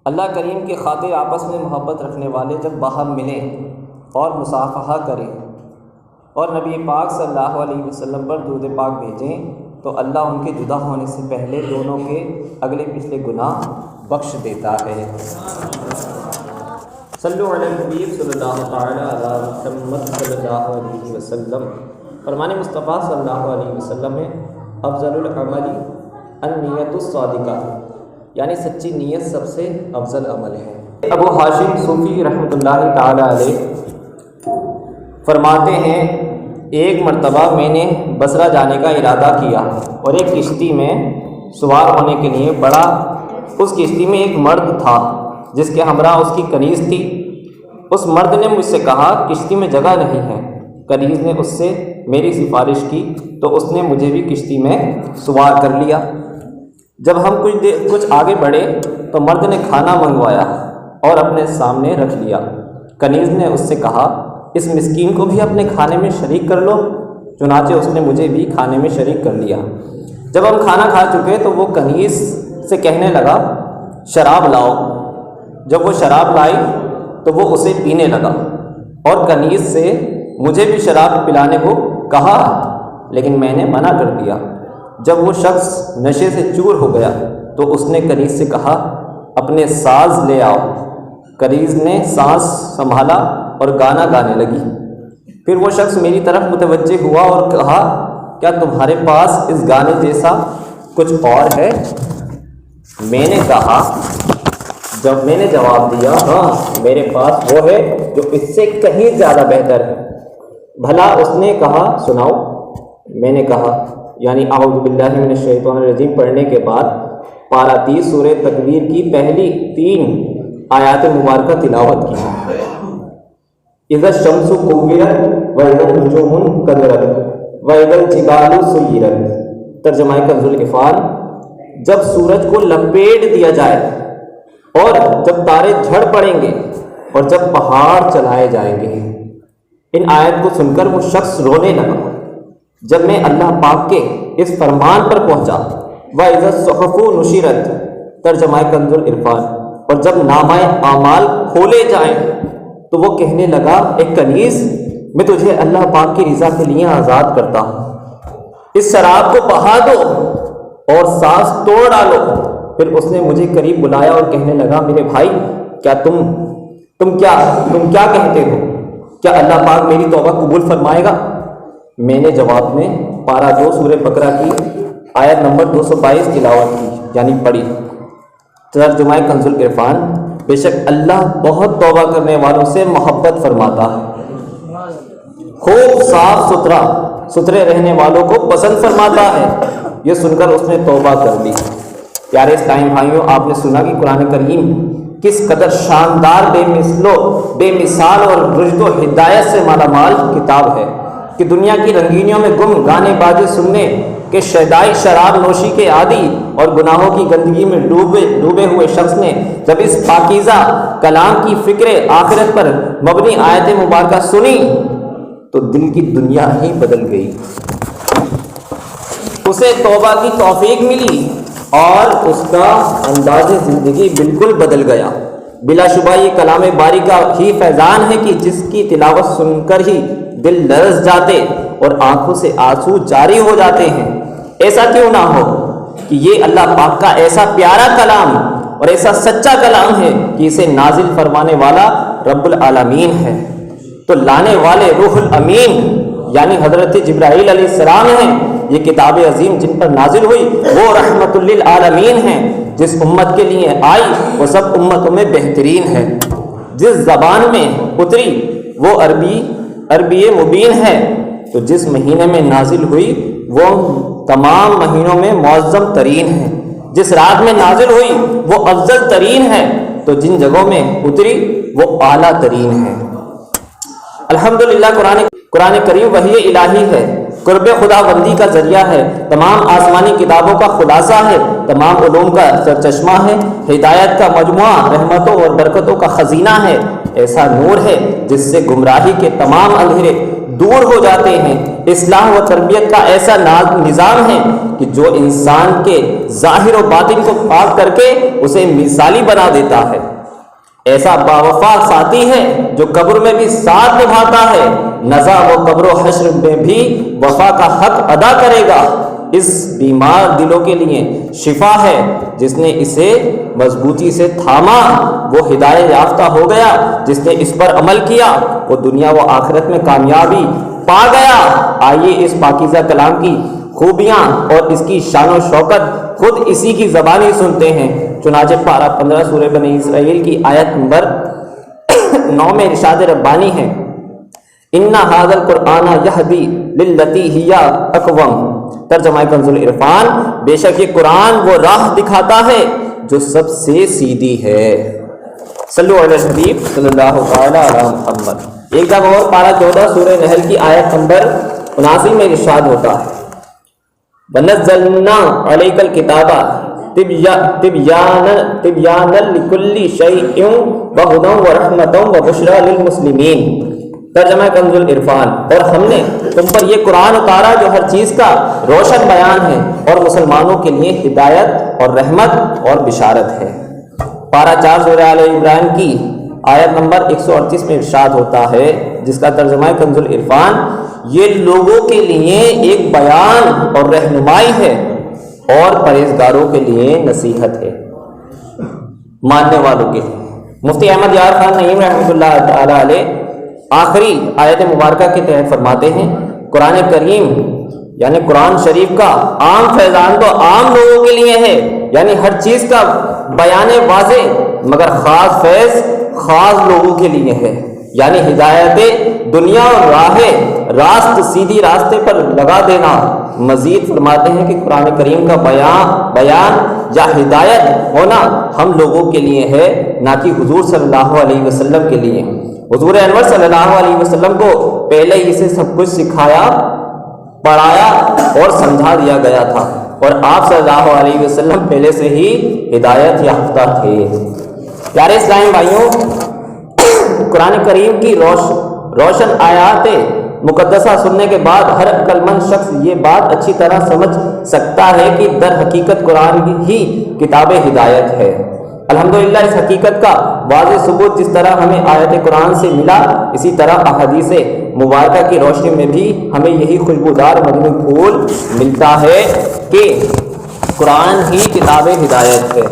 اللہ کریم کی خاطر آپس میں محبت رکھنے والے جب باہم ملیں اور مصافحہ کریں اور نبی پاک صلی اللہ علیہ وسلم پر درود پاک بھیجیں تو اللہ ان کے جدا ہونے سے پہلے دونوں کے اگلے پچھلے گناہ بخش دیتا ہے۔ صلو علی الحبیب صلی اللہ تعالی علی محمد صلی اللہ علیہ وسلم۔ فرمان مصطفیٰ صلی اللہ علیہ وسلم میں افضل العمل النیت الصادقہ، یعنی سچی نیت سب سے افضل عمل ہے۔ ابو ہاشم صوفی رحمۃ اللہ تعالی علیہ فرماتے ہیں، ایک مرتبہ میں نے بصرہ جانے کا ارادہ کیا اور ایک کشتی میں سوار ہونے کے لیے بڑا۔ اس کشتی میں ایک مرد تھا جس کے ہمراہ اس کی کنیز تھی۔ اس مرد نے مجھ سے کہا کشتی میں جگہ نہیں ہے۔ کنیز نے اس سے میری سفارش کی تو اس نے مجھے بھی کشتی میں سوار کر لیا۔ جب ہم کچھ آگے بڑھے تو مرد نے کھانا منگوایا اور اپنے سامنے رکھ لیا۔ کنیز نے اس سے کہا اس مسکین کو بھی اپنے کھانے میں شریک کر لو۔ چنانچہ اس نے مجھے بھی کھانے میں شریک کر لیا۔ جب ہم کھانا کھا چکے تو وہ کنیز سے کہنے لگا شراب لاؤ۔ جب وہ شراب لائی تو وہ اسے پینے لگا اور کنیز سے مجھے بھی شراب پلانے کو کہا، لیکن میں نے منع کر دیا۔ جب وہ شخص نشے سے چور ہو گیا تو اس نے کنیز سے کہا اپنے ساز لے آؤ۔ کنیز نے ساز سنبھالا اور گانا گانے لگی۔ پھر وہ شخص میری طرف متوجہ ہوا اور کہا کیا تمہارے پاس اس گانے جیسا کچھ اور ہے؟ میں نے کہا، جب میں نے جواب دیا ہاں میرے پاس وہ ہے جو اس سے کہیں زیادہ بہتر ہے۔ بھلا؟ اس نے کہا سناؤ۔ میں نے کہا یعنی اعوذ باللہ من الشیطان الرجیم پڑھنے کے بعد پارہ 30 سورہ تکویر کی پہلی 3 آیات مبارکہ تلاوت کی۔ اذا الشمس کورت واذا النجوم انکدرت واذا الجبال سیرت۔ ترجمہ کنز العرفان، جب سورج کو لپیٹ دیا جائے اور جب تارے جھڑ پڑیں گے اور جب پہاڑ چلائے جائیں گے۔ ان آیت کو سن کر وہ شخص رونے لگا۔ جب میں اللہ پاک کے اس فرمان پر پہنچا وَإِذَا الصُّحُفُ نُشِرَتْ، ترجمہ کنز العرفان، اور جب نامہ اعمال کھولے جائیں تو وہ کہنے لگا اے کنیز میں تجھے اللہ پاک کی رضا کے لیے آزاد کرتا ہوں، اس شراب کو بہا دو اور ساز توڑ ڈالو۔ پھر اس نے مجھے قریب بلایا اور کہنے لگا میرے بھائی کیا تم کیا کہتے ہو؟ کیا اللہ پاک میری توبہ قبول فرمائے گا؟ میں نے جواب میں پارہ 2 سورہ بقرہ کی آیت نمبر 222 تلاوت کی، یعنی پڑھی۔ ترجمہ کنز العرفان، بے شک اللہ بہت توبہ کرنے والوں سے محبت فرماتا ہے، خوب صاف ستھرے رہنے والوں کو پسند فرماتا ہے۔ یہ سن کر اس نے توبہ کر لی۔ پیارے اسلامی بھائیوں، آپ نے سنا کہ قرآن کریم کس قدر شاندار بے مثال اور رشد و ہدایت سے مالا مال کتاب ہے کہ دنیا کی رنگینیوں میں گم گانے بازے سننے کہ شیدائی شراب نوشی کے عادی اور گناہوں کی گندگی میں ڈوبے ہوئے شخص نے جب اس پاکیزہ کلام کی فکر آخرت پر مبنی آیت مبارکہ سنی تو دل کی دنیا ہی بدل گئی، اسے توبہ کی توفیق ملی اور اس کا انداز زندگی بالکل بدل گیا۔ بلا شبہ یہ کلام باری کا ہی فیضان ہے کہ جس کی تلاوت سن کر ہی دل لرز جاتے اور آنکھوں سے آنسو جاری ہو جاتے ہیں۔ ایسا کیوں نہ ہو کہ یہ اللہ پاک کا ایسا پیارا کلام اور ایسا سچا کلام ہے کہ اسے نازل فرمانے والا رب العالمین ہے، تو لانے والے روح الامین یعنی حضرت جبرائیل علیہ السلام ہیں۔ یہ کتاب عظیم جن پر نازل ہوئی وہ رحمت للعالمین ہیں، جس امت کے لیے آئی وہ سب امتوں میں بہترین ہے۔ جس زبان میں اتری وہ عربی مبین ہے، تو جس مہینے میں نازل ہوئی وہ تمام مہینوں میں معظم ترین ہے۔ جس رات میں نازل ہوئی وہ افضل ترین ہے، تو جن جگہوں میں اتری وہ اعلیٰ ترین ہے۔ الحمدللہ قرآن کریم وحی الہی ہے، قرب خدا بندی کا ذریعہ ہے، تمام آسمانی کتابوں کا خلاصہ ہے، تمام علوم کا سرچشمہ ہے، ہدایت کا مجموعہ، رحمتوں اور برکتوں کا خزینہ ہے، ایسا نور ہے جس سے گمراہی کے تمام اندھیرے دور ہو جاتے ہیں۔ اصلاح و تربیت کا ایسا نظام ہے کہ جو انسان کے ظاہر و باطن کو پاک کر کے اسے مثالی بنا دیتا ہے۔ ایسا باوفا ساتھی ہے جو قبر میں بھی ساتھ نبھاتا ہے، نزا و قبر و حشر میں بھی وفا کا حق ادا کرے گا۔ اس بیمار دلوں کے لیے شفا ہے، جس نے اسے مضبوطی سے تھاما وہ ہدایت یافتہ ہو گیا، جس نے اس پر عمل کیا وہ دنیا و آخرت میں کامیابی پا گیا۔ آئیے اس پاکیزہ کلام کی خوبیاں اور اس کی شان و شوکت خود اسی کی زبانی سنتے ہیں۔ چنانچہ پارہ 15 سورہ بنی اسرائیل کی آیت نمبر 9 میں ارشاد ربانی ہے، اِنَّ هَذَا الْقُرْآنَ يَهْدِي لِلَّتِي هِيَ أَقْوَمُ۔ ترجمہ کنز العرفان، بے شک یہ قرآن وہ راہ دکھاتا ہے جو سب سے سیدھی ہے۔ صلو علی الحبیب صلی اللہ تعالی علی محمد۔ ایک جگہ اور پارہ 14 سورہ نحل کی آیت نمبر 79 میں ارشاد ہوتا ہے، وَنَزَّلْنَا عَلَيْكَ الْكِتَابَ تِبْيَانًا لِكُلِّ شَيْءٍ وَهُدًى وَرَحْمَةً وَبُشْرَىٰ لِلْمُسْلِمِينَ۔ ترجمہ کنز العرفان، اور ہم نے تم پر یہ قرآن اتارا جو ہر چیز کا روشن بیان ہے اور مسلمانوں کے لیے ہدایت اور رحمت اور بشارت ہے۔ پارہ 4 سورہ آل عمران کی آیت نمبر 138 میں ارشاد ہوتا ہے، جس کا ترجمہ کنز العرفان، یہ لوگوں کے لیے ایک بیان اور رہنمائی ہے اور پرہیزگاروں کے لیے نصیحت ہے، ماننے والوں کے لیے۔ مفتی احمد یار خان نعیم رحمۃ اللہ تعالی علیہ آخری آیت مبارکہ کے تحت فرماتے ہیں، قرآن کریم یعنی قرآن شریف کا عام فیضان تو عام لوگوں کے لیے ہے، یعنی ہر چیز کا بیان واضح، مگر خاص فیض خاص لوگوں کے لیے ہے، یعنی ہدایت دنیا اور راست سیدھی راستے پر لگا دینا۔ مزید فرماتے ہیں کہ قرآن کریم کا بیان یا ہدایت ہونا ہم لوگوں کے لیے ہے، نہ کہ حضور صلی اللہ علیہ وسلم کے لیے۔ حضور انور صلی اللہ علیہ وسلم کو پہلے ہی سے سب کچھ سکھایا، پڑھایا اور سمجھا دیا گیا تھا، اور آپ صلی اللہ علیہ وسلم پہلے سے ہی ہدایت یافتہ تھے۔ پیارے اسلامی بھائیوں، قرآن کریم کی روشن آیات مقدسہ سننے کے بعد ہر عقل مند شخص یہ بات اچھی طرح سمجھ سکتا ہے کہ در حقیقت قرآن ہی کتاب ہدایت ہے۔ الحمدللہ اس حقیقت کا واضح ثبوت جس طرح ہمیں آیت قرآن سے ملا، اسی طرح احادیث مبارکہ کی روشنی میں بھی ہمیں یہی خوشبودار مدنی پھول ملتا ہے کہ قرآن ہی کتاب ہدایت ہے،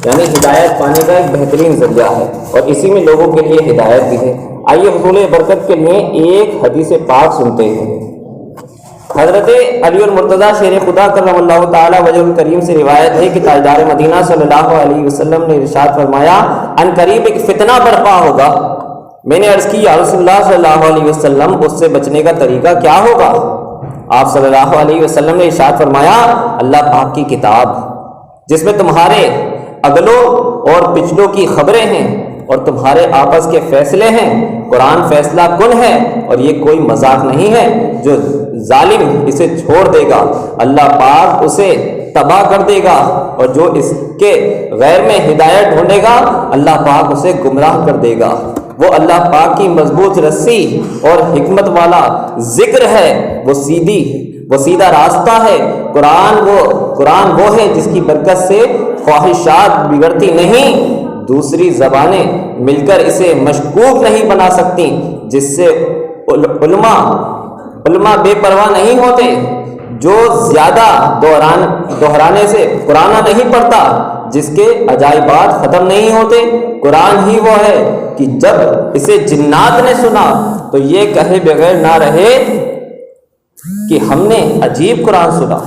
یعنی ہدایت پانے کا ایک بہترین ذریعہ ہے، اور اسی میں لوگوں کے لیے ہدایت بھی ہے۔ آئیے حصول برکت کے لیے ایک حدیث پاک سنتے ہیں۔ حضرت علی المرتضیٰ شیر خدا کرم اللہ تعالی وجہ الکریم سے روایت ہے کہ تاجدار مدینہ صلی اللہ علیہ وسلم نے ارشاد فرمایا، ان قریب ایک فتنہ برپا ہوگا۔ میں نے عرض کی، یا رسول اللہ صلی اللہ علیہ وسلم، اس سے بچنے کا طریقہ کیا ہوگا؟ آپ صلی اللہ علیہ وسلم نے ارشاد فرمایا، اللہ پاک کی کتاب جس میں تمہارے اگلوں اور پچھلوں کی خبریں ہیں اور تمہارے آپس کے فیصلے ہیں۔ قرآن فیصلہ کن ہے اور یہ کوئی مذاق نہیں ہے، جو ظالم اسے چھوڑ دے گا اللہ پاک اسے تباہ کر دے گا، اور جو اس کے غیر میں ہدایت ڈھونڈے گا اللہ پاک اسے گمراہ کر دے گا۔ وہ اللہ پاک کی مضبوط رسی اور حکمت والا ذکر ہے، وہ سیدھا راستہ ہے۔ قرآن وہ ہے جس کی برکت سے خواہشات بگڑتی نہیں، دوسری زبانیں مل کر اسے مشکوک نہیں بنا سکتی، جس سے علماء بے پرواہ نہیں ہوتے، جو زیادہ دہرانے سے قرآن نہیں پڑھتا، جس کے عجائبات ختم نہیں ہوتے۔ قرآن ہی وہ ہے کہ جب اسے جنات نے سنا تو یہ کہے بغیر نہ رہے کہ ہم نے عجیب قرآن سنا،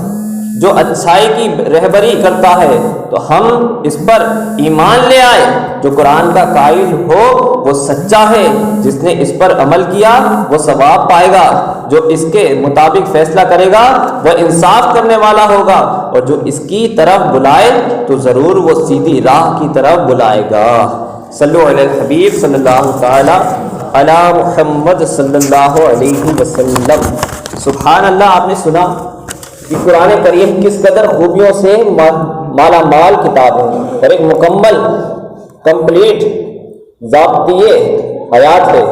جو اچھائی کی رہبری کرتا ہے تو ہم اس پر ایمان لے آئے۔ جو قرآن کا قائل ہو وہ سچا ہے، جس نے اس پر عمل کیا وہ ثواب پائے گا، جو اس کے مطابق فیصلہ کرے گا وہ انصاف کرنے والا ہوگا، اور جو اس کی طرف بلائے تو ضرور وہ سیدھی راہ کی طرف بلائے گا۔ صلو علی الحبیب صلی اللہ تعالی علی محمد صلی اللہ علیہ وسلم۔ سبحان اللہ، آپ نے سنا کہ قرآن کریم کس قدر خوبیوں سے مالا مال کتاب ہے، اور ایک مکمل کمپلیٹ ضابطۂ حیات ہے۔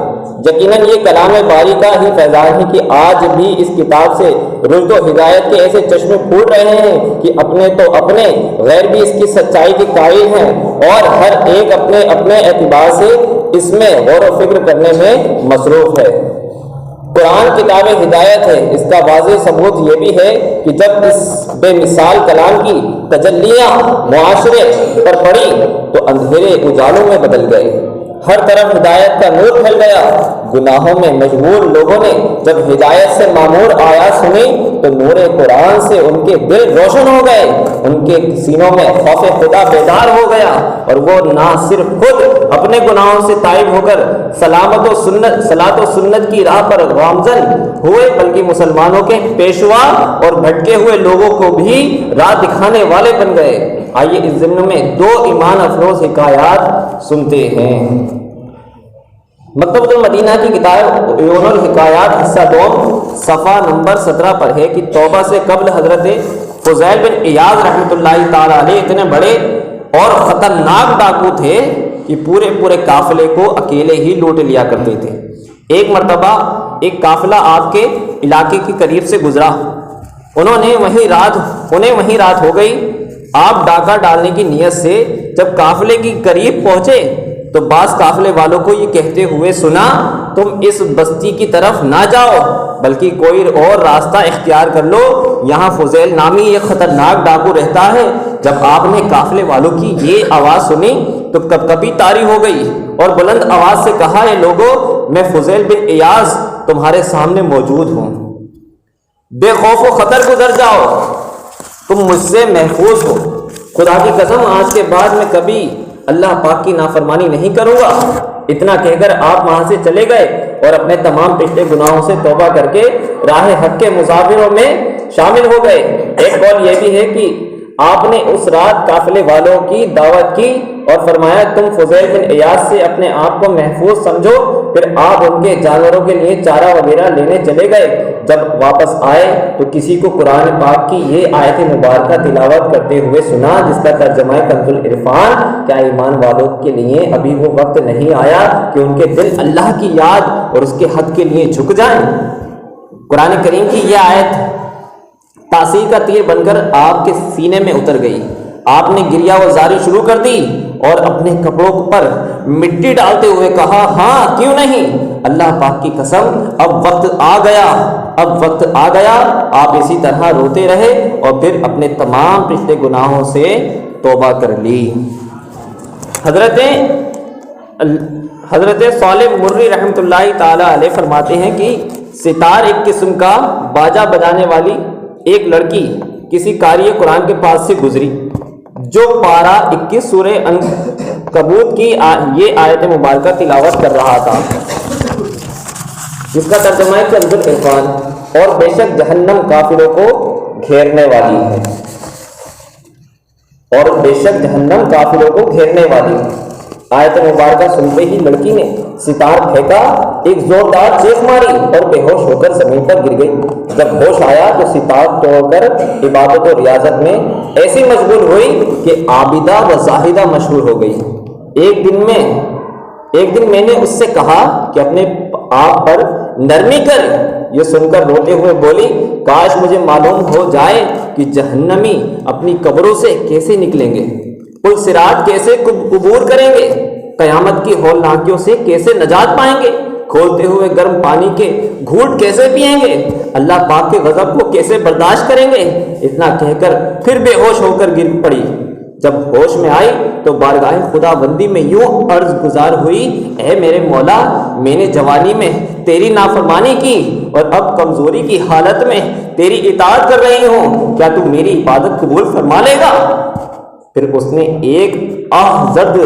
یقیناً یہ کلام باری کا ہی فیضان ہے کہ آج بھی اس کتاب سے رشد و ہدایت کے ایسے چشمے پھوٹ رہے ہیں کہ اپنے تو اپنے، غیر بھی اس کی سچائی کے قائل ہیں، اور ہر ایک اپنے اپنے اعتبار سے اس میں غور و فکر کرنے میں مصروف ہے۔ قرآن کتاب ہدایت ہے، اس کا واضح ثبوت یہ بھی ہے کہ جب اس بے مثال کلام کی تجلیاں معاشرے پر پڑی تو اندھیرے اجالوں میں بدل گئے، ہر طرف ہدایت کا نور پھیل گیا۔ گناہوں میں مشغول لوگوں نے جب ہدایت سے معمور آیات سنی تو نور قرآن سے ان کے دل روشن ہو گئے، ان کے سینوں میں خوف خدا بیدار ہو گیا، اور وہ نہ صرف خود اپنے گناہوں سے تائب ہو کر صلاۃ و سنت کی راہ پر گامزن ہوئے، بلکہ مسلمانوں کے پیشوا اور بھٹکے ہوئے لوگوں کو بھی راہ دکھانے والے بن گئے۔ آئیے اس ضمن میں 2 ایمان افروز حکایات سنتے ہیں۔ مکتبۃ المدینہ کی کتاب عیون الحکایات حصہ 2 صفحہ نمبر 17 پر ہے کہ توبہ سے قبل حضرت فضیل بن عیاض رحمۃ اللہ تعالی علیہ اتنے بڑے اور خطرناک ڈاکو تھے کہ پورے قافلے کو اکیلے ہی لوٹ لیا کرتے تھے۔ ایک مرتبہ ایک قافلہ آپ کے علاقے کے قریب سے گزرا، انہیں وہیں رات ہو گئی۔ آپ ڈاکہ ڈالنے کی نیت سے جب قافلے کے قریب پہنچے تو بعض قافلے والوں کو یہ کہتے ہوئے سنا، تم اس بستی کی طرف نہ جاؤ بلکہ کوئی اور راستہ اختیار کر لو، یہاں فضیل نامی ایک خطرناک ڈاکو رہتا ہے۔ جب آپ نے قافلے والوں کی یہ آواز سنی تو کپکپی طاری ہو گئی اور بلند آواز سے کہا، اے لوگو، میں فضیل بن عیاض تمہارے سامنے موجود ہوں، بے خوف و خطر گزر جاؤ، تم مجھ سے محفوظ ہو۔ خدا کی قسم آج کے بعد میں کبھی اللہ پاک کی نافرمانی نہیں کروں گا۔ اتنا کہہ کر آپ وہاں سے چلے گئے اور اپنے تمام پچھلے گناہوں سے توبہ کر کے راہ حق کے مسافروں میں شامل ہو گئے۔ ایک قول یہ بھی ہے کہ آپ نے اس رات قافلے والوں کی دعوت کی اور فرمایا، تم فضیل بن عیاض سے اپنے آپ کو محفوظ سمجھو۔ پھر آپ ان کے جانوروں کے لیے چارہ وغیرہ لینے چلے گئے۔ جب واپس آئے تو کسی کو قرآن پاک کی یہ آیت مبارکہ تلاوت کرتے ہوئے سنا، جس کا ترجمہ کنز العرفان، کیا ایمان والوں کے لیے ابھی وہ وقت نہیں آیا کہ ان کے دل اللہ کی یاد اور اس کے حق کے لیے جھک جائیں؟ قرآن کریم کی یہ آیت تاثیر کا تیر بن کر آپ کے سینے میں اتر گئی۔ آپ نے گریہ و زاری شروع کر دی اور اپنے کپڑوں پر مٹی ڈالتے ہوئے کہا، ہاں کیوں نہیں، اللہ پاک کی قسم اب وقت آ گیا۔ آپ اسی طرح روتے رہے اور پھر اپنے تمام پچھلے گناہوں سے توبہ کر لی۔ حضرت صالح مری رحمۃ اللہ تعالی علیہ فرماتے ہیں کہ ستار ایک قسم کا باجا بجانے والی ایک لڑکی کسی قاری قرآن کے پاس سے گزری جو پارہ 21 سورہ عنکبوت کی یہ آیت مبارکہ تلاوت کر رہا تھا، جس کا ترجمہ ہے کنز العرفان، اور بے شک جہنم کافروں کو گھیرنے والی ہے، اور بے شک جہنم کافروں کو گھیرنے والی ہے۔ آیت مبارکہ سنتے ہی لڑکی نے ستار پھینکا، ایک زوردار چیخ ماری اور بے ہوش ہو کر زمین پر گر گئی۔ جب ہوش آیا تو ستار توڑ کر عبادت و ریاضت میں ایسی مشغول ہوئی کہ عابدہ و زاہدہ مشہور ہو گئی۔ ایک دن میں نے اس سے کہا کہ اپنے آپ پر نرمی کر۔ یہ سن کر روتے ہوئے بولی، کاش مجھے معلوم ہو جائے کہ جہنمی اپنی قبروں سے کیسے نکلیں گے، پل صراط کیسے عبور کریں گے، قیامت کی ہولناکیوں سے کیسے نجات پائیں گے، کھولتے ہوئے گرم پانی کے گھونٹ کیسے پئیں گے، اللہ پاک کے غضب کو کیسے برداشت کریں گے۔ اتنا کہہ کر پھر بے ہوش ہو کر گر پڑی۔ جب ہوش میں آئی تو بارگاہ خدا بندی میں یوں عرض گزار ہوئی، اے میرے مولا، میں نے جوانی میں تیری نافرمانی کی اور اب کمزوری کی حالت میں تیری اطاعت کر رہی ہوں، کیا تو میری عبادت قبول فرما لے گا؟ پھر اس نے ایک آہ زد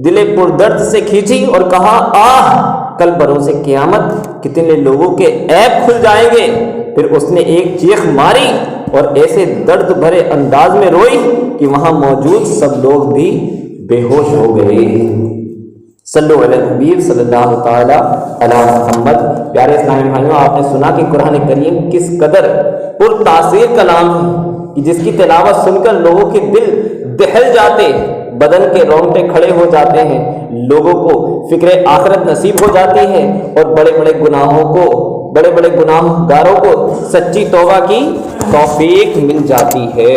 دل پر درد سے کھینچی اور کہا، آہ، کل بروز قیامت کتنے لوگوں کے عیب کھل جائیں گے۔ پھر اس نے ایک چیخ ماری اور ایسے درد بھرے انداز میں روئی کہ وہاں موجود سب لوگ بھی بے ہوش ہو گئے۔ صلو علی الحبیب صلی اللہ تعالی علی محمد۔ پیارے اسلامی بھائیوں، آپ نے سنا کہ قرآن کریم کس قدر پر تاثیر کلام ہے کہ جس کی تلاوت سن کر لوگوں کے دل دہل جاتے، بدن کے رونگٹے کھڑے ہو جاتے ہیں، لوگوں کو فکر آخرت نصیب ہو جاتی ہے، اور بڑے بڑے گناہوں کو، بڑے بڑے گناہ گاروں کو سچی توبہ کی توفیق مل جاتی ہے۔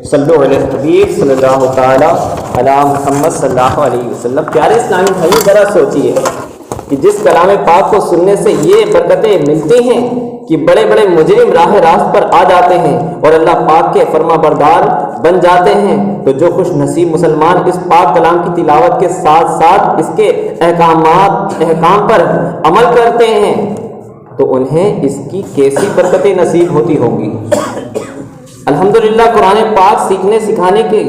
صلو علی الحبیب صلی اللہ تعالی علی محمد صلی اللہ علیہ وسلم۔ پیارے اسلامی بھائی، ذرا سوچئے کہ جس کلام پاک کو سننے سے یہ برکتیں ملتی ہیں کہ بڑے بڑے مجرم راہ راست پر آ جاتے ہیں اور اللہ پاک کے فرما بردار بن جاتے ہیں، تو جو خوش نصیب مسلمان اس پاک کلام کی تلاوت کے ساتھ ساتھ اس کے احکام پر عمل کرتے ہیں تو انہیں اس کی کیسی برکتیں نصیب ہوتی ہوں گی۔ الحمدللہ قرآن پاک سیکھنے سکھانے کی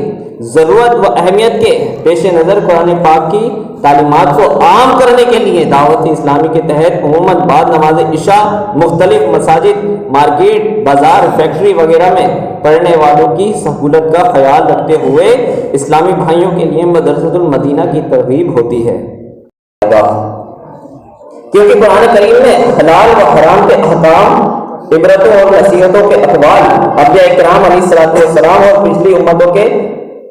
ضرورت و اہمیت کے پیش نظر قرآن پاک کی تعلیمات کو عام کرنے کے لیے دعوت اسلامی کے تحت عموماً بعد نماز عشاء مختلف مساجد، مارکیٹ، بازار، فیکٹری وغیرہ میں پڑھنے والوں کی سہولت کا خیال رکھتے ہوئے اسلامی بھائیوں کے لیے مدرسۃ المدینہ کی ترغیب ہوتی ہے، کیونکہ قرآن کریم میں حلال و حرام کے احکام، عبرتوں اور نصیحتوں کے اقوال انبیاء کرام علیہ السلام اور پچھلی امتوں کے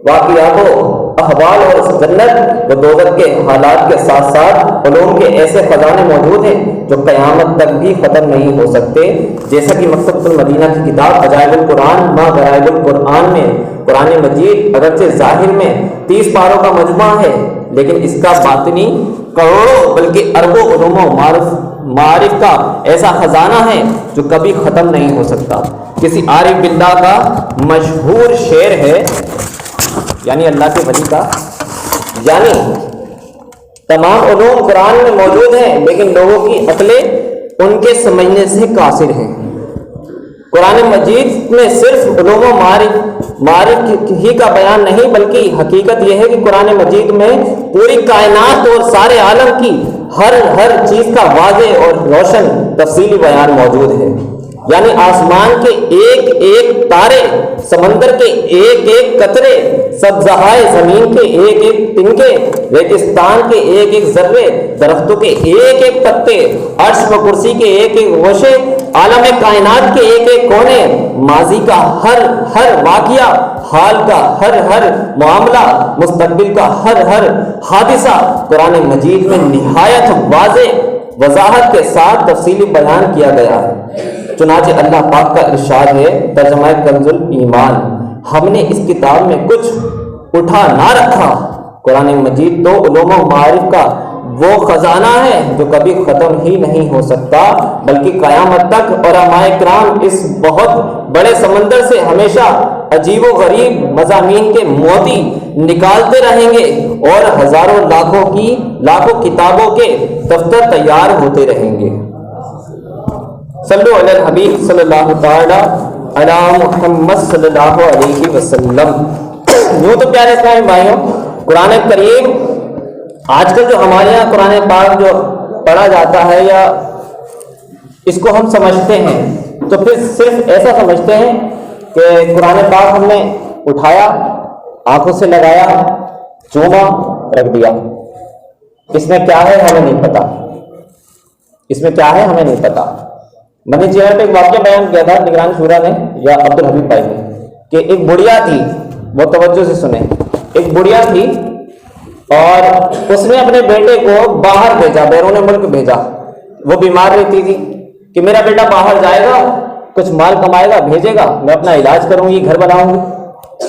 واقعات و احوال اور جنت و دوزخ کے حالات کے ساتھ ساتھ علوم کے ایسے خزانے موجود ہیں جو قیامت تک بھی ختم نہیں ہو سکتے، جیسا کہ مکتبۃ المدینہ کی کتاب عجائب القرآن ما غرائب القرآن میں قرآن مجید اگرچہ ظاہر میں 30 پاروں کا مجموعہ ہے، لیکن اس کا باطنی کروڑوں بلکہ اربوں علوم و معارف کا ایسا خزانہ ہے جو کبھی ختم نہیں ہو سکتا۔ کسی عارف باللہ کا مشہور شعر ہے، یعنی اللہ کے ولی کا، یعنی تمام علوم قرآن میں موجود ہیں لیکن لوگوں کی عقلیں ان کے سمجھنے سے قاصر ہیں۔ قرآن مجید میں صرف علوم و معارف ہی کا بیان نہیں، بلکہ حقیقت یہ ہے کہ قرآن مجید میں پوری کائنات اور سارے عالم کی ہر چیز کا واضح اور روشن تفصیلی بیان موجود ہے، یعنی آسمان کے ایک ایک تارے، سمندر کے ایک ایک قطرے، سبزہائے زمین کے ایک ایک تنکے، ریگستان کے ایک ایک ذرے، درختوں کے ایک ایک پتے، عرش و کرسی کے ایک ایک گوشے، عالم کائنات کے ایک ایک کونے، ماضی کا ہر واقعہ، حال کا ہر معاملہ، مستقبل کا ہر حادثہ قرآن مجید میں نہایت واضح وضاحت کے ساتھ تفصیلی بیان کیا گیا ہے۔ چنانچہ اللہ پاک کا ارشاد ہے، ترجمہ کنز الایمان، ہم نے اس کتاب میں کچھ اٹھا نہ رکھا۔ قرآن مجید تو علوم و معارف کا وہ خزانہ ہے جو کبھی ختم ہی نہیں ہو سکتا، بلکہ قیامت تک علماء کرام اس بہت بڑے سمندر سے ہمیشہ عجیب و غریب مضامین کے موتی نکالتے رہیں گے اور ہزاروں لاکھوں کتابوں کے دفتر تیار ہوتے رہیں گے۔ صلو علی الحبیب صلی اللہ تعالی علی محمد صلی اللہ علیہ وسلم۔ یوں تو پیارے اسلامی بھائیوں، قرآن کریم آج کل جو ہمارے یہاں قرآن پاک جو پڑھا جاتا ہے یا اس کو ہم سمجھتے ہیں تو پھر صرف ایسا سمجھتے ہیں کہ قرآن پاک ہم نے اٹھایا، آنکھوں سے لگایا، چوما، رکھ دیا۔ اس میں کیا ہے ہمیں نہیں پتا، اس میں کیا ہے ہمیں نہیں پتا۔ میں نے چینل پہ ایک واقعہ بیان کیا تھا نگران شورا نے یا عبدالحبیب بھائی نے، کہ ایک بڑھیا تھی، بہت توجہ سے سنیں، ایک بڑھیا تھی اور اس نے اپنے بیٹے کو باہر بھیجا، بیرون ملک بھیجا۔ وہ بیمار رہتی تھی کہ میرا بیٹا باہر جائے گا، کچھ مال کمائے گا، بھیجے گا، میں اپنا علاج کروں گی، گھر بناؤں گی۔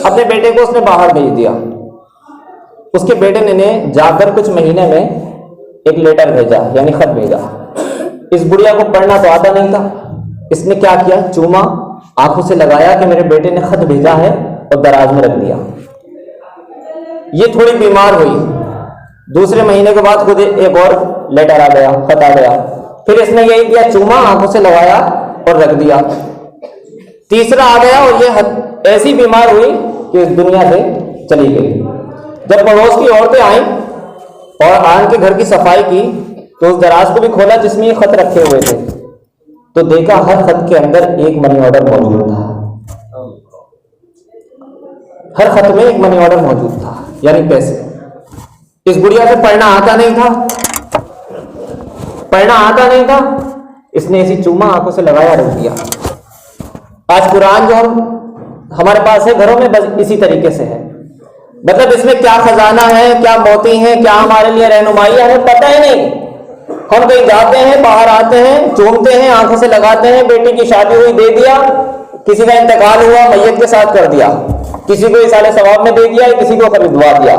اپنے بیٹے کو اس نے باہر بھیج دیا۔ اس کے بیٹے نے جا کر کچھ مہینے میں ایک لیٹر بھیجا، یعنی خط بھیجا۔ اس بڑھیا کو پڑھنا تو آتا نہیں تھا، اس نے کیا کیا، چوما، آنکھوں سے لگایا کہ میرے بیٹے نے خط بھیجا ہے اور دراز میں رکھ دیا۔ یہ تھوڑی بیمار ہوئی، دوسرے مہینے کے بعد خود ایک اور لیٹر آ گیا، خط آ گیا، پھر اس نے یہی کیا، چوما، آنکھوں سے لگایا اور رکھ دیا۔ تیسرا آ گیا اور یہ ایسی بیمار ہوئی کہ اس دنیا سے چلی گئی۔ جب پڑوس کی عورتیں آئیں اور آن کے گھر کی صفائی کی تو اس دراز کو بھی کھولا جس میں یہ خط رکھے ہوئے تھے، تو دیکھا ہر خط کے اندر ایک منی آرڈر موجود تھا۔ ہر خط میں ایک منی آرڈر موجود تھا، یعنی پیسے۔ اس بڑھیا سے پڑھنا آتا نہیں تھا، اس نے ایسی چوما، آنکھوں سے لگایا، رکھ دیا۔ آج قرآن جو ہمارے پاس ہے گھروں میں، بس اسی طریقے سے ہے۔ مطلب اس میں کیا خزانہ ہے، کیا موتی ہیں، کیا ہمارے لیے رہنمائی ہے، ہمیں پتہ ہی نہیں. ہم کہیں جاتے ہیں، باہر آتے ہیں، چومتے ہیں، آنکھوں سے لگاتے ہیں، بیٹی کی شادی ہوئی دے دیا، کسی کا انتقال ہوا میت کے ساتھ کر دیا، کسی کو اصالہ ثواب میں دے دیا، کسی کو کبھی دعا دیا.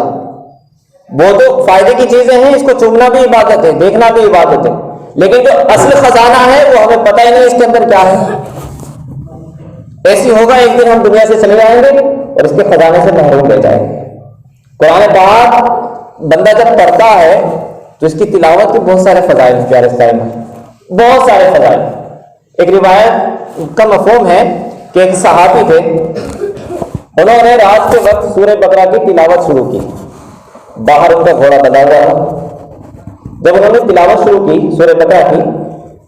وہ تو فائدے کی چیزیں ہیں، اس کو چومنا بھی عبادت ہے، دیکھنا بھی عبادت ہے، لیکن جو اصل خزانہ ہے وہ ہمیں پتہ ہی نہیں اس کے اندر کیا ہے. ایسی ہوگا ایک دن ہم دنیا سے چلے جائیں گے اور اس کے خزانے سے محروم رہ جائیں گے. قرآن پاک بندہ جب پڑھتا ہے تو اس کی تلاوت کے بہت سارے فضائل ہیں پیارے اسلام میں، بہت سارے فضائل. ایک روایت کا مفہوم ہے کہ ایک صحابی تھے، انہوں نے رات کے وقت سورہ بقرہ کی تلاوت شروع کی. باہر ان کا گھوڑا بندھا ہوا تھا. جب انہوں نے تلاوت شروع کی سورہ بقرہ کی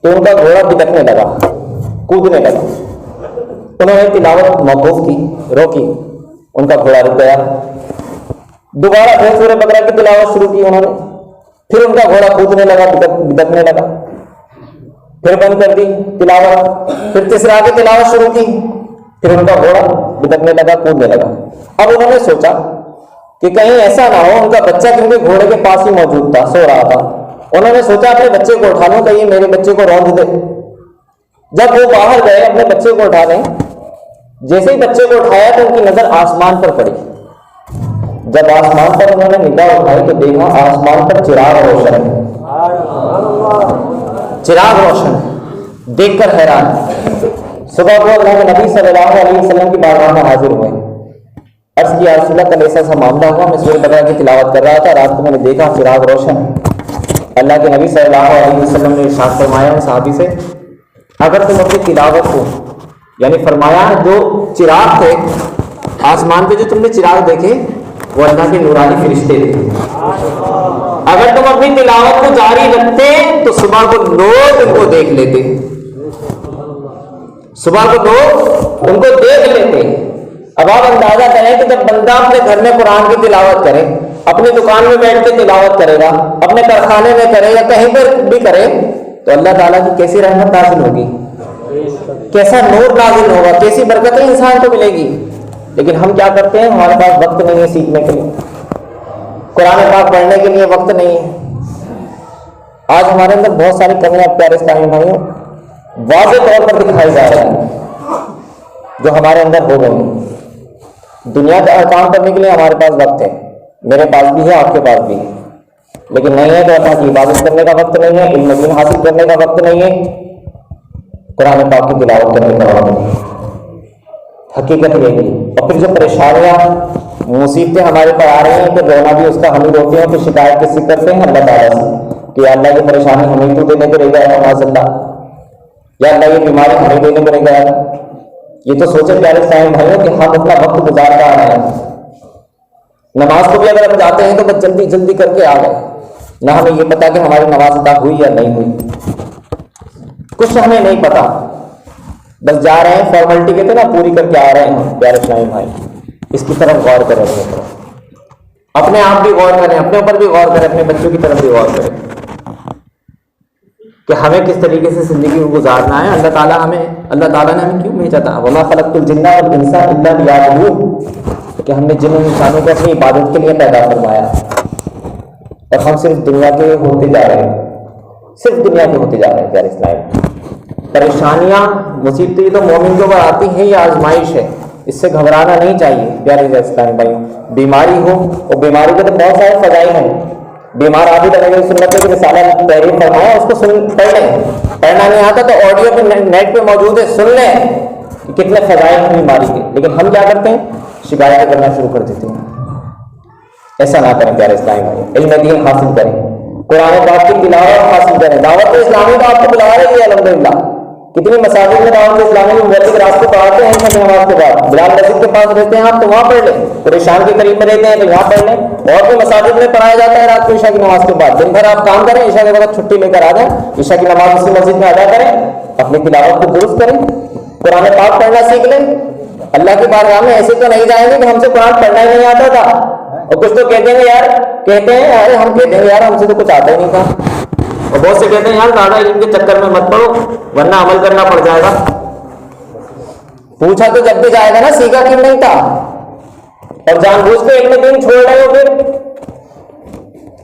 تو ان کا گھوڑا بھٹکنے لگا، کودنے لگا. انہوں نے تلاوت موقوف کی، روکی، ان کا گھوڑا رک گیا. دوبارہ پھر سورہ بقرہ کی تلاوت شروع کی انہوں نے، پھر ان کا گھوڑا کودنے لگا، بھٹکنے لگا. پھر بند کر دی تلاوت، پھر تیسرا کی تلاوت شروع کی، پھر ان کا گھوڑا بھٹکنے لگا، کودنے لگا. اب انہوں نے سوچا کہ کہیں ایسا نہ ہو، ان کا بچہ کیونکہ گھوڑے کے پاس ہی موجود تھا، سو رہا تھا. انہوں نے سوچا اپنے بچے کو اٹھا لوں، کہیں میرے بچے کو روند دے. جب وہ باہر گئے اپنے بچے کو اٹھا لیں، جیسے ہی بچے کو اٹھایا تو ان کی نظر آسمان پر پڑی. جب آسمان پر انہوں نے نگاہ اٹھائی تو دیکھا آسمان پر چراغ روشن ہے، چراغ روشن ہے. دیکھ کر حیران. صبح کو اللہ کے نبی صلی اللہ علیہ وسلم کی بارگاہ میں حاضر ہوئے. عرض کیا رسول اللہ کل ایسا معاملہ ہوا، میں سورہ بقرہ کی تلاوت کر رہا تھا، رات کو میں نے دیکھا چراغ روشن ہے. اللہ کے نبی صلی اللہ علیہ وسلم نے ارشاد فرمایا صحابی سے، اگر تم اپنی تلاوت کو، یعنی فرمایا جو چراغ تھے آسمان پہ، جو تم نے چراغ دیکھے وہ اللہ کے نورانی فرشتے تھے. اگر تم اپنی تلاوت کو جاری رکھتے تو صبح کو لوگ ان کو دیکھ لیتے، صبح کو لوگ ان کو دیکھ لیتے. اب آپ اندازہ کریں کہ جب بندہ اپنے گھر میں قرآن کی تلاوت کرے، اپنی دکان میں بیٹھ کے تلاوت کرے گا، اپنے کارخانے میں کرے یا کہیں پر بھی کرے، تو اللہ تعالیٰ کی کیسی رحمت نازل ہوگی، کیسا نور نازل ہوگا، کیسی برکتیں انسان کو ملے گی. لیکن ہم کیا کرتے ہیں، ہمارے پاس وقت نہیں ہے سیکھنے کے لیے، قرآن پاک پڑھنے کے لیے وقت نہیں ہے. آج ہمارے اندر بہت ساری کمیاں پیارے اسلامی بھائیوں واضح طور پر دکھائی جا رہی ہیں جو ہمارے اندر ہو گئی ہیں. دنیا کا کام کرنے کے لیے ہمارے پاس وقت ہے، میرے پاس بھی ہے، آپ کے پاس بھی ہے، لیکن نہیں ہے تو اللہ کی عبادت کرنے کا وقت نہیں ہے، علم دین حاصل کرنے کا وقت نہیں ہے، قرآن پاک کی تلاوت کرنے کا وقت نہیں ہے. حقیقت یہ ہے. اور پھر جو پریشانیاں مصیبتیں ہمارے پر آ رہی ہیں تو رونا بھی اس کا ہم ہی روتے ہیں، پھر شکایت کس سے کرتے ہیں اللہ تعالیٰ سے کہ یا اللہ کی پریشانی ہمیں تو دینے کو رہ گیا ہے معاذ اللہ، یا اللہ یہ بیماری ہمیں دینے کو رہ گیا ہے. یہ تو سوچے پیارے اسلامی بھائیوں کہ ہم اپنا وقت گزارتا آ رہے ہیں. نماز کو بھی اگر ہم جاتے ہیں تو بس جلدی جلدی کر کے آ گئے، نہ ہمیں یہ پتا کہ ہماری نماز ادا ہوئی یا نہیں ہوئی، کچھ ہمیں نہیں پتا، بس جا رہے ہیں فارملٹی کے نا پوری کر کے آ رہے ہیں. پیارے اسلامی بھائی اس کی طرف غور کریں، اپنے آپ بھی غور کریں، اپنے اوپر بھی غور کریں، اپنے بچوں کی طرف بھی غور کریں کہ ہمیں کس طریقے سے زندگی کو گزارنا ہے. اللہ تعالیٰ نے ہمیں کیوں بھیجا تھا، وما خلقت الجن والانس الا لیعبدون، کہ ہم نے جن انسانوں کو اپنی عبادت کے لیے پیدا فرمایا، اور ہم صرف دنیا کے ہوتے جا رہے ہیں، صرف دنیا کے ہوتے جا رہے ہیں. پیارے اسلام پریشانیاں مصیبتیں تو مومن کے اوپر آتی ہیں، یہ آزمائش ہے، اس سے گھبرانا نہیں چاہیے. پیارے اسلام بھائی بیماری ہو، اور بیماری کے تو بہت سارے فضائل ہیں. بیمار عابد علیہ سنت کی رسالہ تحریر فرمایا، اس کو پڑھ لیں، پڑھنا نہیں آتا تو آڈیو پہ نیٹ پہ موجود ہے، سن لیں کہ کتنے فضائل ہیں بیماری کے. لیکن ہم کیا کرتے ہیں، شکایتیں کرنا شروع کر دیتے ہیں. ایسا نہ کریں پیارے اسلامی بھائی، علم دین حاصل کریں، قرآن پاک کی تلاوت حاصل کریں. دعوت اسلامی کا آپ کو بلا رہی ہے الحمدللہ. کتنی مساجد میں دعوت اسلامی میں مبلغ راستے پڑھاتے ہیں عشاء کی نماز کے بعد. بلال مسجد کے پاس رہتے ہیں آپ تو وہاں پڑھ لیں، پریشان کے قریب میں رہتے ہیں تو یہاں پڑھ لیں. اور بھی مساجد میں پڑھایا جاتا ہے رات کو عشاء کی نماز کے بعد. دن بھر آپ کام کریں، عشاء کے بعد چھٹی لے کر آ جائیں، عشاء کی نماز اسی مسجد میں ادا کریں، اپنی تلاوت کو درست کریں، قرآن پاک پڑھنا سیکھ لیں. اللہ کی بارگاہ میں ایسے تو نہیں جائیں گے کہ ہم سے قرآن پڑھنا ہی نہیں آتا تھا. اور کچھ تو کہتے ہیں یار، کہتے ہیں ارے ہم کہتے ہیں یار ہم سے تو کچھ آتا ہی نہیں تھا. اور بہت سے کہتے ہیں یار زیادہ علم کے چکر میں مت پڑو ورنہ عمل کرنا پڑ جائے گا. پوچھا تو جب بھی جائے گا نا، سیکھا کیوں نہیں تھا. اور جان بوجھ کے علم دین چھوڑ رہے ہو. پھر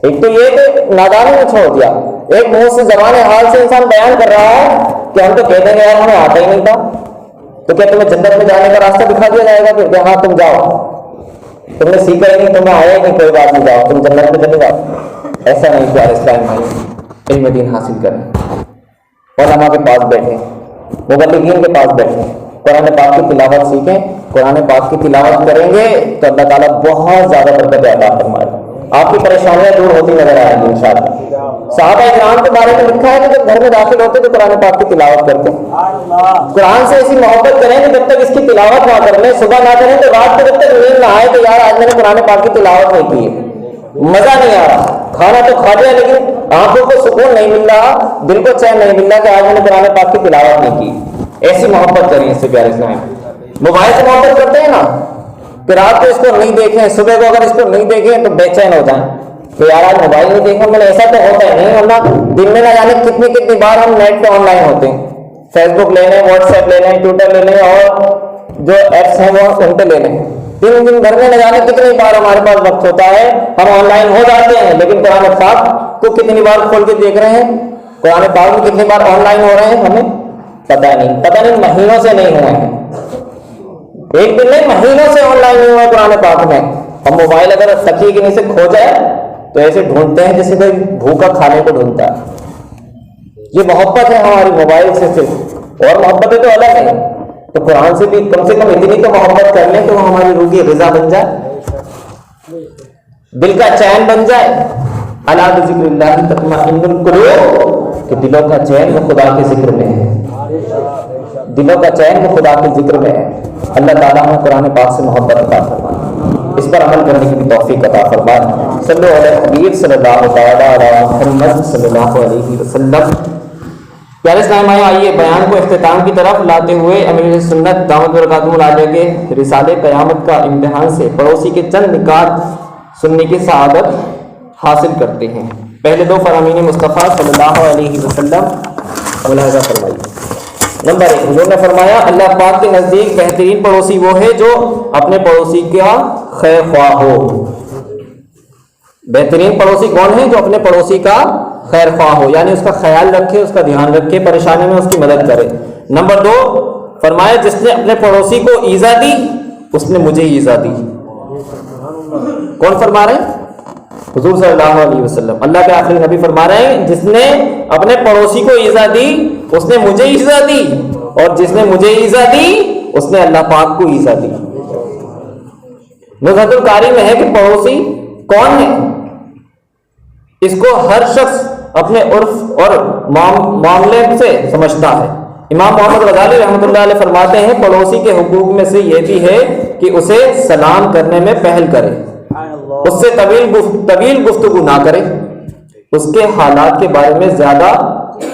ایک تو یہ کہ نادانی نے چھوڑ دیا, ایک منہ سے زبان حال سے انسان بیان کر رہا ہے کہ ہم تو کہتے ہیں یار ہمیں آتا ہی نہیں تھا, تو کیا تمہیں جنت میں جانے کا راستہ دکھا دیا جائے گا پھر کہ ہاں تم جاؤ, تم نے سیکھا ہی نہیں, تمہیں آیا ہی نہیں, کوئی بات نہیں, جاؤ تم جنت میں چلے جاؤ. ایسا نہیں پیارے اسلام بھائی, علم دین حاصل کریں, علماء کے پاس بیٹھیں, مبلغین کے پاس بیٹھیں, قرآن پاک کی تلاوت سیکھیں. قرآن پاک کی تلاوت کریں گے تو اللہ تعالیٰ بہت زیادہ برکت عطا فرمائے گا, آپ کی پریشانیاں دور ہوتی نظر آئیں گی انشاءاللہ. صحابہ کرام کے بارے میں لکھا ہے کہ جب گھر میں داخل ہوتے تو قرآن پاک کی تلاوت کرتے. قرآن سے ایسی محبت کریں کہ جب تک اس کی تلاوت نہ کر لیں, صبح نہ کریں تو رات کو جب تک نیند نہ آئے تو یار آج میں نے قرآن پاک کی تلاوت نہیں کی ہے, مزہ نہیں آ رہا, کھانا تو کھا لیا لیکن آنکھوں کو سکون نہیں مل رہا, دل کو چین نہیں مل رہا کہ آج میں نے قرآن پاک کی تلاوت نہیں کی. ایسی محبت کریں اس سے پیارے اسلام. موبائل سے محبت کرتے ہیں نا کہ رات کو اس کو نہیں دیکھیں, صبح کو اگر اس کو نہیں دیکھیں تو بے چین ہو جائیں کہ یار آج موبائل نہیں دیکھا میں نے, ایسا تو ہوتا ہے نہیں, ورنہ دن میں نہ جانے کتنی بار ہم نیٹ پہ آن لائن ہوتے ہیں, فیس بک لے لیں, واٹس ایپ لے لیں, ٹویٹر لے لیں, اور جو ایپس ہیں وہ ان پہ لے لیں. دن گھر میں نہ جانے کتنی بار ہمارے پاس وقت ہوتا ہے, ہم آن لائن ہو جاتے ہیں, لیکن قرآن پاک کو کتنی بار کھول کے دیکھ رہے ہیں, قرآن پاک میں کتنی بار آن لائن ہو رہے ہیں ہمیں پتہ نہیں, مہینوں سے نہیں ہوئے ہیں, ایک دن نہیں مہینوں سے آن لائن نہیں ہوا قرآن پاک میں. ہم موبائل اگر تکیے کے نیچے کھو جائے تو ایسے ڈھونڈتے ہیں جیسے کوئی بھوکا کھانے کو ڈھونڈتا ہے. یہ محبت ہے ہماری موبائل سے صرف, اور محبتیں تو الگ ہیں. تو قرآن سے بھی کم سے کم اتنی تو محبت کر لیں کہ وہ ہماری روح کی غذا بن جائے, دل کا چین بن جائے. الا بذکر اللہ تطمئن القلوب, کہ دلوں کا چین وہ خدا کے ذکر میں ہے, دلوں کا چین وہ خدا کے ذکر میں ہے. اللہ تعالیٰ ہمیں قرآن پاک سے محبت عطا فرمائے, اس پر عمل کرنے کی بھی توفیق عطا فرمائے. صلی اللہ علیہ حبیب صلی اللہ تعالیٰ علی محمد صلی اللہ علیہ وسلم. پیارے اسلام آئیے بیان کو اختتام کی طرف لاتے ہوئے امیر سنت دامت برکاتہ العالیہ کے رسالے قیامت کا امتحان سے پڑوسی کے چند نکات سننے کی سعادت حاصل کرتے ہیں. پہلے دو فرامین مصطفیٰ صلی اللہ علیہ وسلم ملاحظہ فرمائیے. نمبر 1, حضور نے فرمایا اللہ پاک کے نزدیک بہترین پڑوسی وہ ہے جو اپنے پڑوسی کا خیر خواہ ہو. بہترین پڑوسی کون ہے؟ جو اپنے پڑوسی کا خیر خواہ ہو, یعنی اس کا خیال رکھے, اس کا دھیان رکھے, پریشانی میں اس کی مدد کرے. نمبر 2 فرمایا جس نے اپنے پڑوسی کو ایذا دی اس نے مجھے ایذا دی. کون فرما رہے ہیں؟ حضور صلی اللہ علیہ وسلم. اللہ کے آخری نبی فرما رہے ہیں جس نے اپنے پڑوسی کو ایذا دی اس نے مجھے ایذا دی, اور جس نے مجھے ایذا دی اس نے اللہ پاک کو ایذا دی. نزہۃ القاری میں ہے کہ پڑوسی کون ہے, اس کو ہر شخص اپنے عرف اور معاملے سے سمجھتا ہے. امام محمد غزالی رحمۃ اللہ علیہ فرماتے ہیں پڑوسی کے حقوق میں سے یہ بھی ہے کہ اسے سلام کرنے میں پہل کرے, اس سے طویل گفتگو نہ کرے, اس کے حالات کے بارے میں زیادہ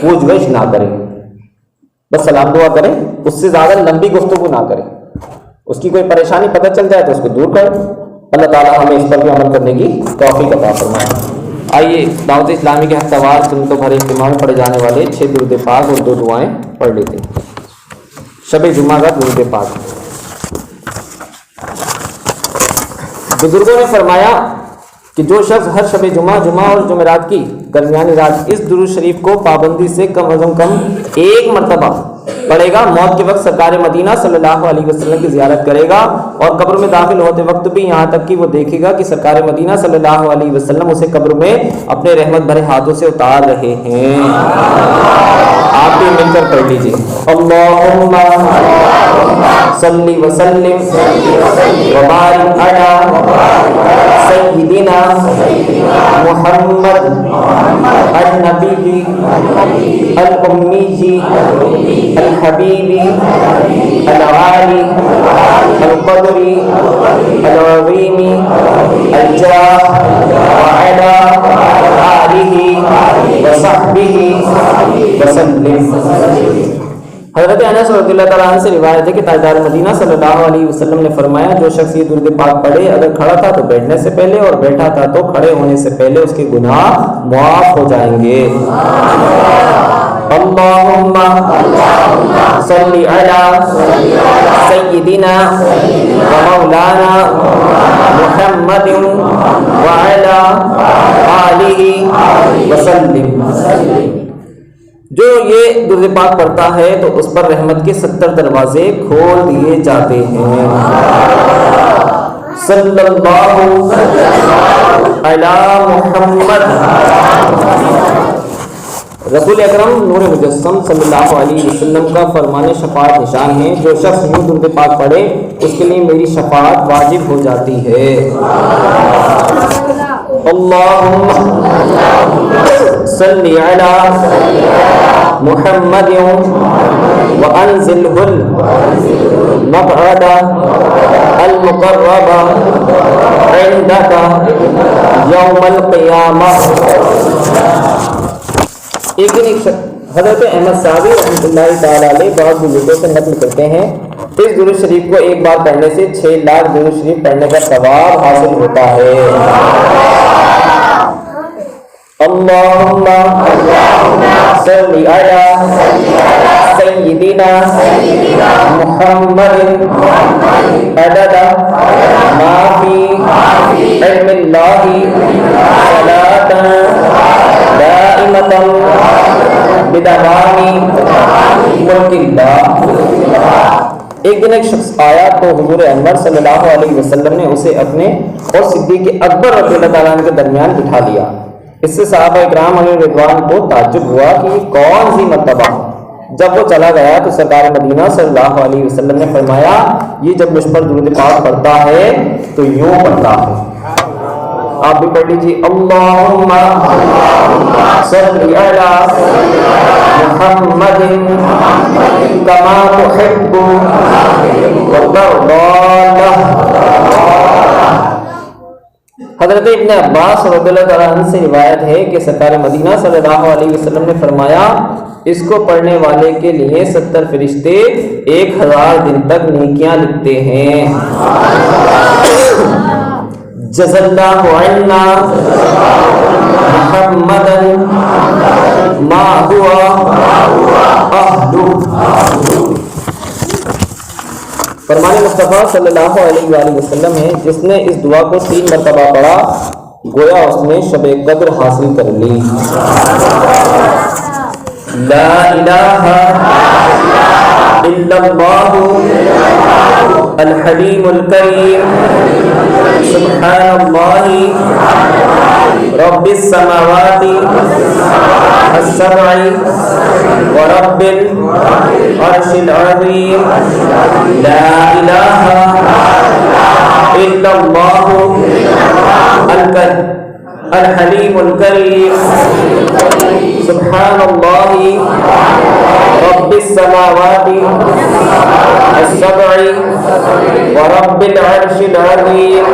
پوچھ گچھ نہ کرے, بس سلام دعا کرے, اس سے زیادہ لمبی گفتگو نہ کرے. اس کی کوئی پریشانی پتہ چل جائے تو اس کو دور کرے. اللہ تعالیٰ ہمیں اس پر بھی عمل کرنے کی توفیق عطا فرمائے. آئیے دعوت اسلامی کے ہفتہ سنتوں بھرے اہتمام میں پڑھے جانے والے 6 درود پاک اور 2 دعائیں پڑھ لیتے ہیں. شب جمعہ کا درود پاک. بزرگوں نے فرمایا کہ جو شخص ہر شب جمعہ اور جمعرات کی درمیانی رات اس درود شریف کو پابندی سے کم از کم 1 مرتبہ پڑھے گا, موت کے وقت سرکار مدینہ صلی اللہ علیہ وسلم کی زیارت کرے گا, اور قبر میں داخل ہوتے وقت بھی یہاں تک کہ وہ دیکھے گا کہ سرکار مدینہ صلی اللہ علیہ وسلم اسے قبر میں اپنے رحمت بھرے ہاتھوں سے اتار رہے ہیں. آپ بھی مل کر پڑھ لیجیے. اللہم صلی وسلم وبارک علی سیدنا محمد النبی الامی الحبیبی العالی القدری العظیمی الجاہ وعلا آلہ وصحبہ وسلم. حضرت انس رضی اللہ تعالیٰ عنہ سے روایت ہے کہ تاجدار مدینہ صلی اللہ علیہ وسلم نے فرمایا جو شخص یہ درود پاک پڑھے اگر کھڑا تھا تو بیٹھنے سے پہلے اور بیٹھا تھا تو کھڑے ہونے سے پہلے اس کے گناہ معاف ہو جائیں گے. اللہم صلی علی سیدنا و مولانا محمد وعلی آلہ وسلم۔ جو یہ درود پاک پڑھتا ہے تو اس پر رحمت کے 70 دروازے کھول دیے جاتے ہیں۔ صلی اللہ علی محمد۔ رسول اکرم نور مجسم صلی اللہ علیہ وسلم کا فرمان شفاعت نشان ہے، جو شخص یوں درود پاک پڑھے اس کے لیے میری شفاعت واجب ہو جاتی ہے۔ اللہم صلی علی محمد وانزلہ المقعد المقرب عندک یوم القیامہ۔ ایک دن حضرت احمد صاحب رحمۃ اللہ تعالی علیہ بعض بزرگوں سے نقل کرتے ہیں، اس درود شریف کو ایک بار پڑھنے سے 6 لاکھ درود شریف پڑھنے کا ثواب حاصل ہوتا ہے۔ اللہم صلی علی سیدنا محمد عدد ما فی علم اللہ صلاۃ دائمۃ بدوام ملک اللہ۔ ایک دن ایک شخص آیا تو حضور انور صلی اللہ علیہ وسلم نے اسے اپنے اور صدیق اکبر رضی اللہ تعالیٰ عنہ کے درمیان بٹھا لیا۔ اس سے صحابہ اکرام علیہ رضوان کو تعجب ہوا کہ یہ کون سی مرتبہ۔ جب وہ چلا گیا تو سرکار مدینہ صلی اللہ علیہ وسلم نے فرمایا، یہ جب مجھ پر درود پاک پڑھتا ہے تو یوں پڑھتا ہے۔ آپ بھی پڑھ لیجیے، اللہم صلی علی محمد کما تحب وترضى۔ حضرت ابن عباس رضی اللہ تعالیٰ عنہ سے روایت ہے کہ سرکار مدینہ صلی اللہ علیہ وسلم نے فرمایا، اس کو پڑھنے والے کے لیے 70 فرشتے 1000 دن تک نیکیاں لکھتے ہیں۔ جزا اللہ عنا محمدا ما هو اہلہ۔ فرمان مصطفیٰ صلی اللہ علیہ وآلہ وسلم ہے، جس نے اس دعا کو 3 مرتبہ پڑھا گویا اس نے شب قدر حاصل کر لی۔ لا الہ الا اللہ الحلیم الکریم سبحان اللہ رب السماوات السبع ورب العرش العظیم۔ لا الہ الا اللہ الحلیم الکریم سبحان اللہ رب السماوات السبع ورب العرش العظیم۔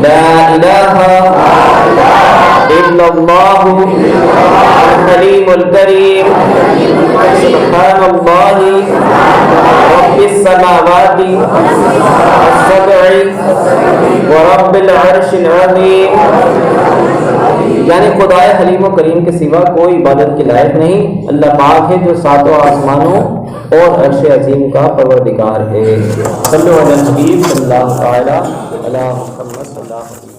لا الہ الا اللہ الحلیم الکریم سبحان اللہ رب السماوات السبع ورب العرش العظیم۔ یعنی خدائے حلیم و کریم کے سوا کوئی عبادت کے لائق نہیں، اللہ پاک ہے جو 7 آسمانوں اور عرش عظیم کا پروردگار ہے۔ صلی اللہ علیہ وسلم صلی اللہ تعالی علی محمد صلی اللہ علیہ وسلم۔